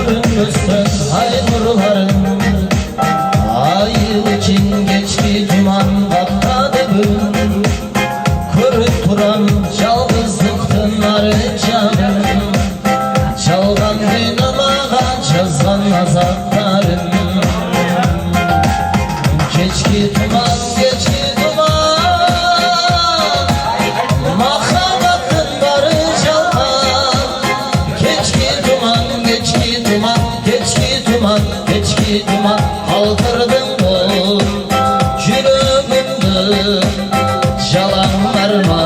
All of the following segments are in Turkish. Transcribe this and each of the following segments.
görünmüşsün ay nurlarım. Ay için geçti duman patladı bugün. Kırık duran yalnızlıktın arayacağım. Çalgan dinamağa cazgan azaplarım. Geçki duman, geçki duman, mahabatın barı çalkan. Geçki duman, geçki duman, geçki duman, geçki duman, kaldırdın bu yüreğimde yalanlarıma.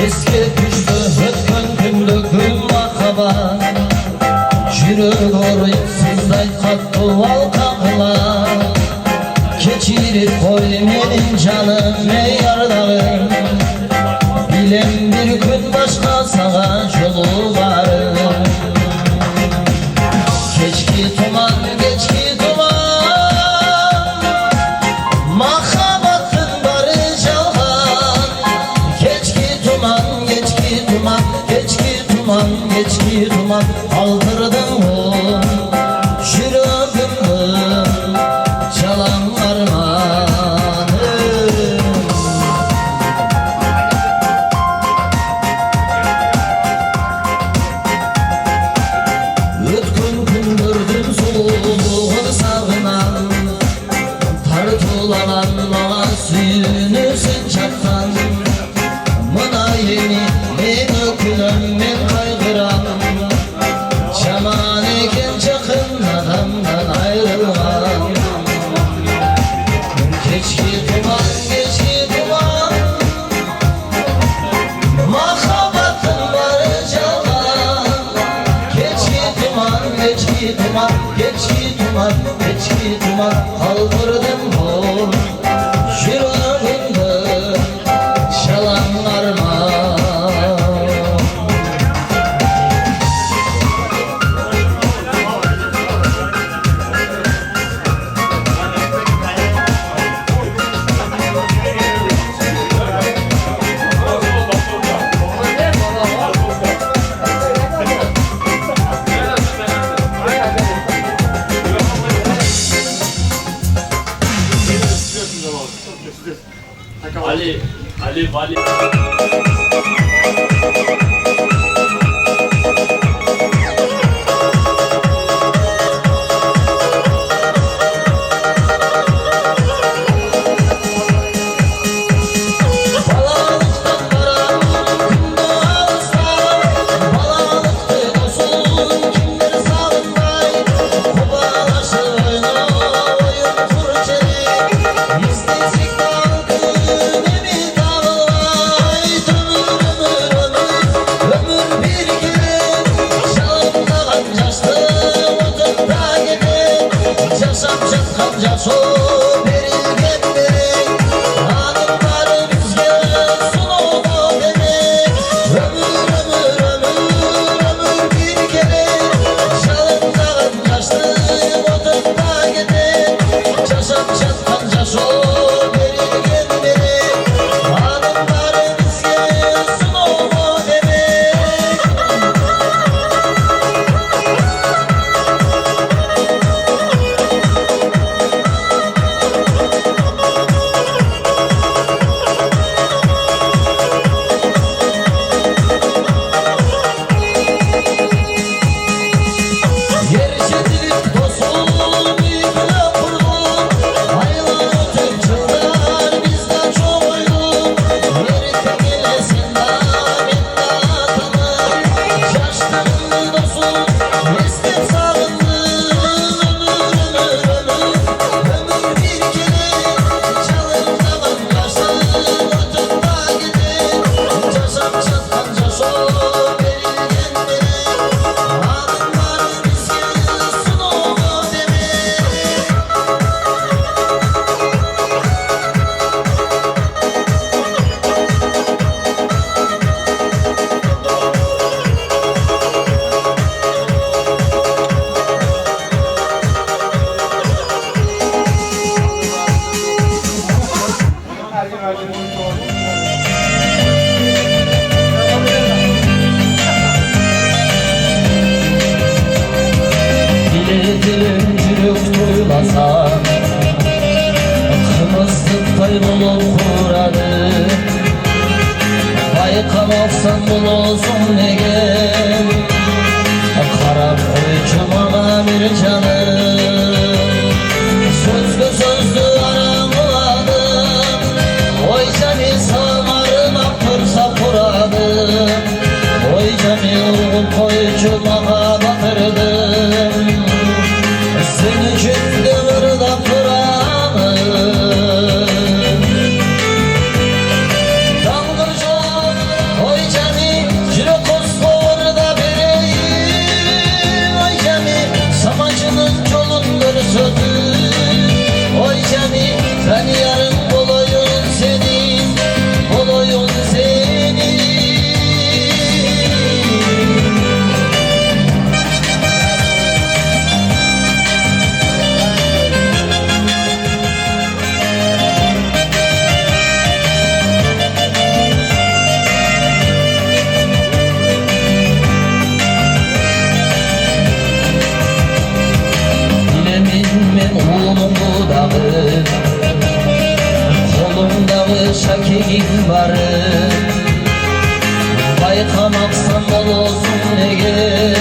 Eski düştü hıtkın gündüküm makaba. Yürü orayıp sizday kattı valkakla. Keçirip koy benim canım ey yardağım. Bilem bir gün başka sana yolu var. Geçki duman, geçki duman, mahabatın barı çalhan. Geçki duman, geçki duman, geçki duman, geçki duman, kaldırdın bu yüreğimde çalan armağanı. Ötkün gündürdüm soluğunu sağınan, tartılanan bana suyunu sen çaktan. Mına yeni men ökülüm men kaygıram. Çaman eken çakın adamdan ayrılmam. Geçki duman, geçki duman, mahabatın barı çalan. Geçki duman, geçki duman, geçki duman, geçki duman, kaldırdım bu yüreğimde çalan armağan. Ali, Vali. İstesik dalgın emi dağlar. bir canım. Sözlü sözlü aramuladım, oy cani sağmarıma fırsat vuradım. Oy cani urgun koyucuma batırdım. Senin için de vırda fıranım. Dangırcı oy cani Jirokospor'da bereyim. Oy cani samacının yolundur sözü. Oy cani ben yarın bolayım senin, bolayım senin. Kolumdağı şakigin varı, baykamaqsan bol olsun ege.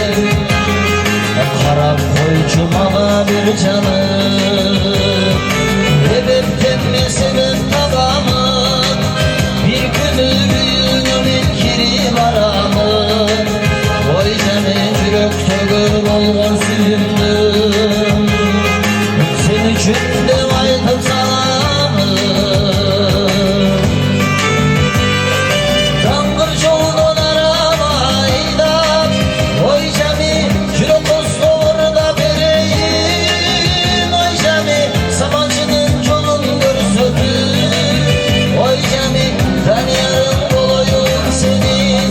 Qarab qo'ychumama bir canım. Ebepten men sebep taqamın, bir kuni büyüğümün kiri varamın. Oy canım yürek tөгür bolğon suyumdum. Sen üçün de aytıp salamın. Dangır joldan aramayda, oy cami Jirokospor'da bereyim. Oy cami samancının yolundur sözü. Oy cami ben yarın bolayım senin,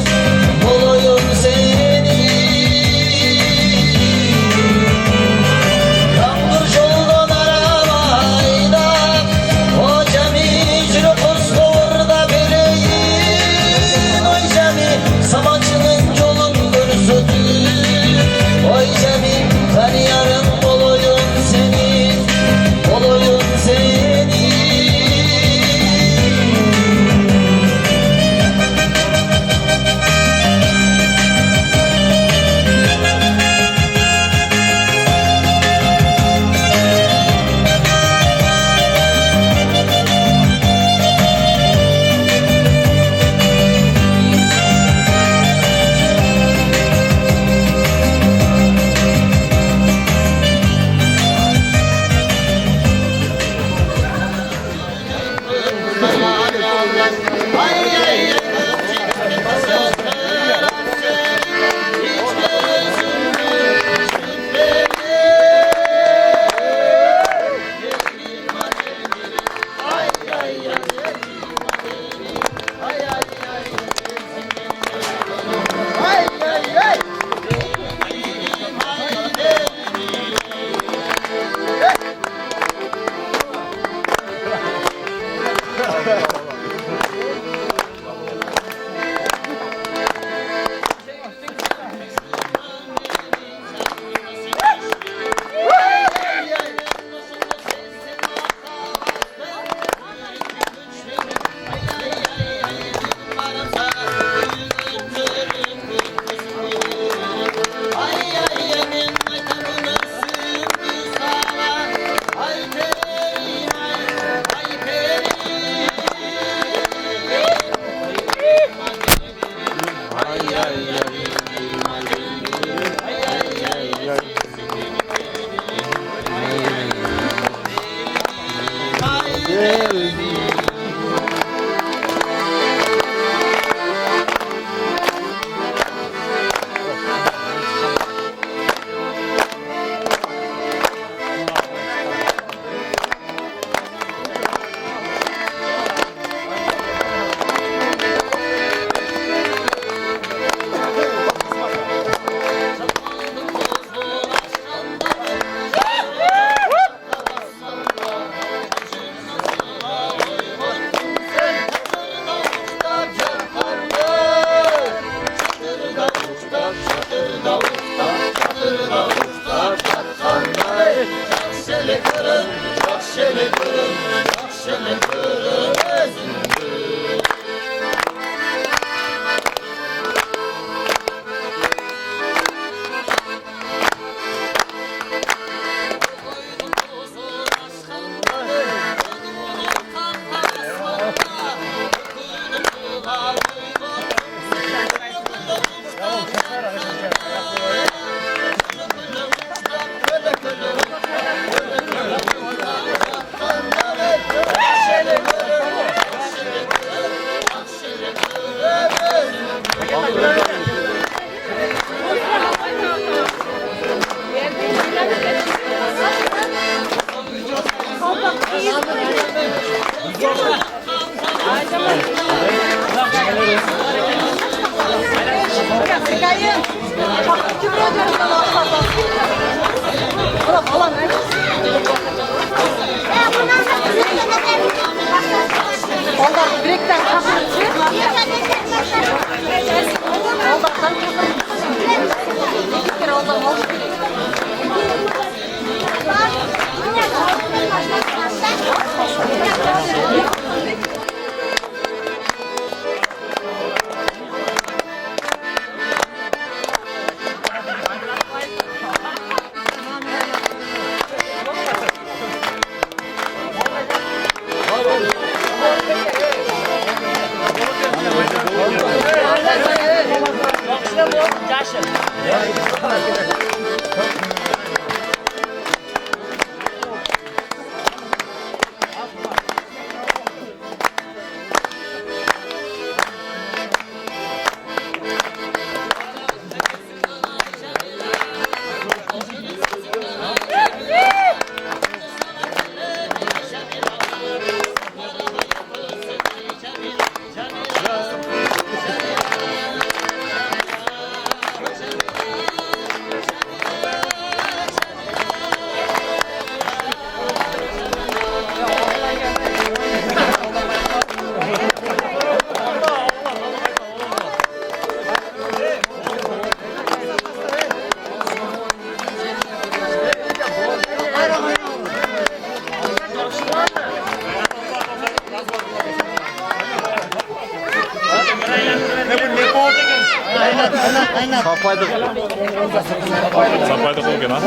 bolayım senin. Dangır joldan aramayda, o cami Jirokospor'da bereyim. Oy cami samancının yolundur sözü. Oy cami ben yarın bolayım senin, bolayım senin. Sapaydık. Sapaydık olgan ha.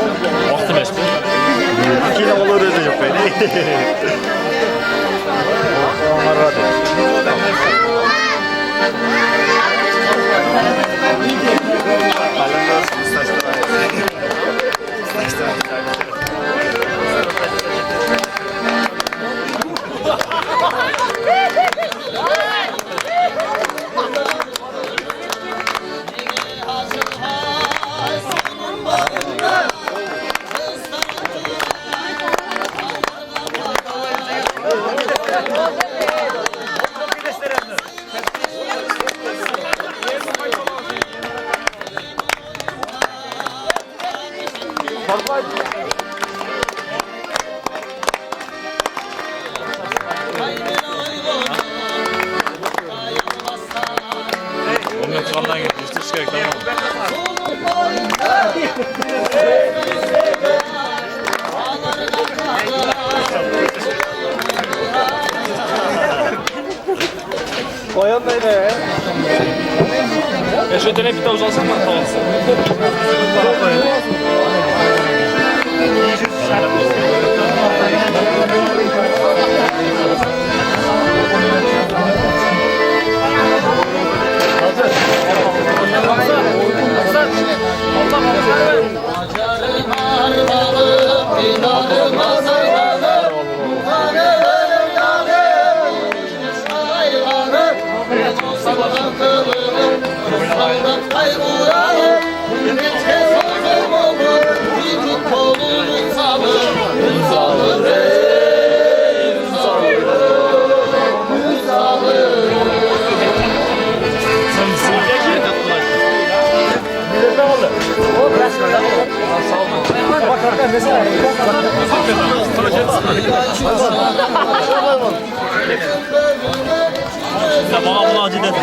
Vaqt emesdi. Keyin olur dedi yok beni. Ondan çıkandan geçti gerek tamam. Koyan böyle. Şu dönem bir de uzalsın mı? Tamam. Ya bana bunu acı dedi.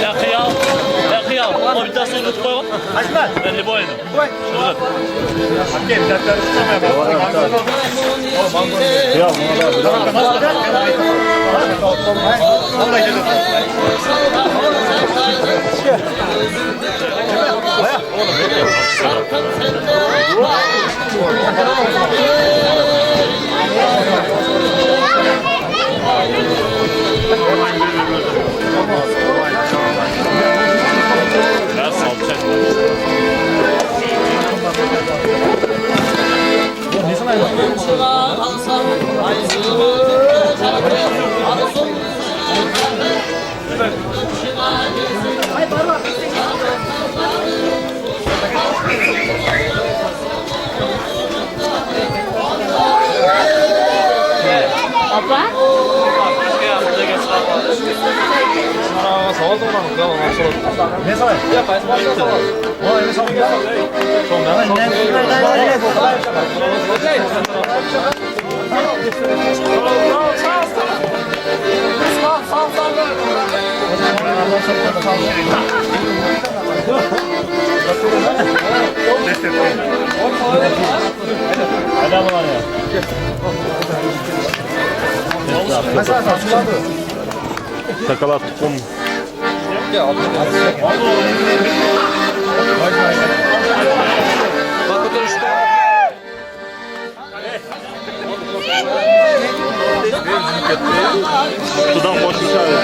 Ya kıyal. Ya kıyal. O bir daha sonra tutup koyalım. Açma. Ben de boyadım. Şurada. Hakem dertleri tutamıyor. Ya Allah gidelim. Ya salça. Ne zaman? Ya ben o evi savunma. Adam var ya. Sakalat kum. Sudan koşmuş abi.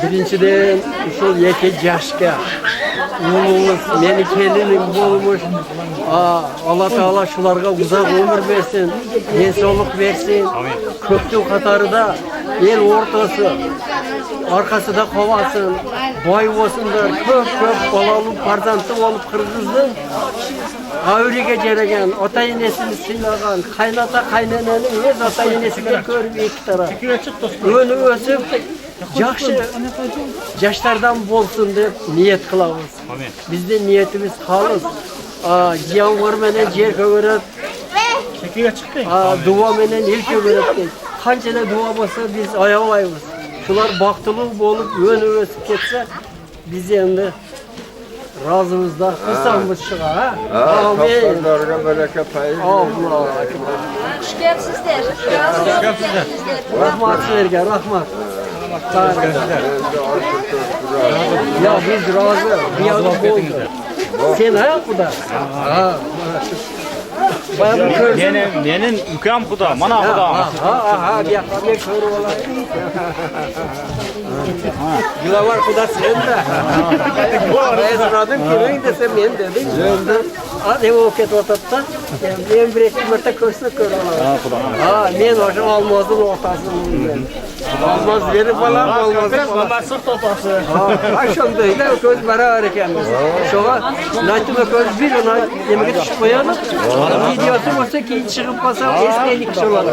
Birinchidan shu yakka yoshga ulug'imiz meni kelinim bo'lmuş. Alloh taolo shularga uzoq umr bersin, sog'lik bersin. Ko'pchilik qatorida el o'rtasi orqasida qolmasin, boy bo'lsinlar, ko'p bolali farzandli bo'lib Qirg'izning Avriga jaragan, ota-enesini siylagan, qaynota qaynanani o'z ota-enesiga ko'rib ikki taraf. O'ni o'sib yaxshi yoshlardan bo'lsin deb niyat qilamiz. Bizning niyatimiz xolis. Yağmur menen yer kögöröp, Çekiye çıktı. dua menen el kögöröp. Kança da dua bolsa biz ayamayız. Şular baktılık bolup yön ösüp ketсе, biz endi razımızda kıssamız çığa. Ha? Amin. Toplarlarga bereket payı. Allah. Hoş geldinizler. Hoş geldinizler. Rahmat sizlerge, rahmat. Ya biz razı. Bir yanı oldu. Sen ayak bu da. Bayağı kördün. Nenin mükemmel bu da, mana bu da. Bir yakın bir kör olayım. Yıla var bu da sen de. Ben sıradım ki ben de sen ben dedim. Hadi o ket ortadan. Ben bir iki mertte körsün kör olayım. Ben hocam almazın ortasındayım. Almaz verir falan olmaz. Ama sırt ortası. Akşamdaydı köz beraber ekemiz. Şoğa Naytuma köz bir ona yemek düşüp koyalım. Videosu olsa ki çıkıp kalsam esnelik şey olur.